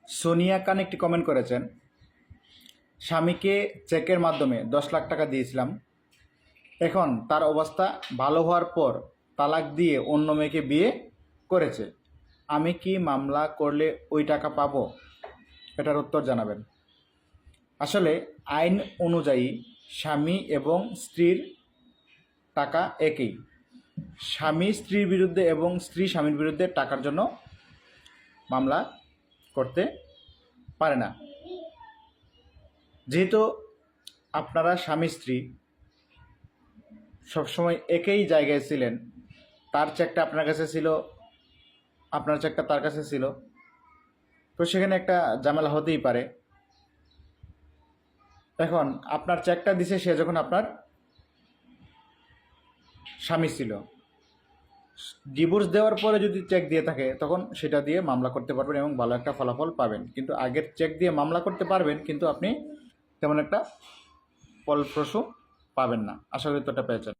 সোনিয়া খান একটি কমেন্ট করেছেন, স্বামীকে চেকের মাধ্যমে 10 লাখ টাকা দিয়েছিলাম, এখন তার অবস্থা ভালো হওয়ার পর তালাক দিয়ে অন্য মেয়েকে বিয়ে করেছে, আমি কি মামলা করলে ওই টাকা পাবো? এটার উত্তর জানাবেন। আসলে আইন অনুযায়ী স্বামী এবং স্ত্রীর টাকা একই। স্বামী স্ত্রীর বিরুদ্ধে এবং স্ত্রী স্বামীর বিরুদ্ধে টাকার জন্য মামলা করতে পারে না। যেহেতু আপনারা স্বামী স্ত্রী সবসময় একই জায়গায় ছিলেন, তার চেকটা আপনার কাছে ছিল, আপনার চেকটা তার কাছে ছিল, তো সেখানে একটা ঝামেলা হতেই পারে। এখন আপনার চেকটা দিছে সে যখন আপনার স্বামী ছিল, ডিভোর্স দেওয়ার পরে যদি চেক দিয়ে থাকে তখন সেটা দিয়ে মামলা করতে পারবেন এবং ভালো একটা ফলাফল পাবেন। কিন্তু আগের চেক দিয়ে মামলা করতে পারবেন, কিন্তু আপনি তেমন একটা ফলপ্রসূ পাবেন না। আশা করি উত্তরটা পেয়েছেন।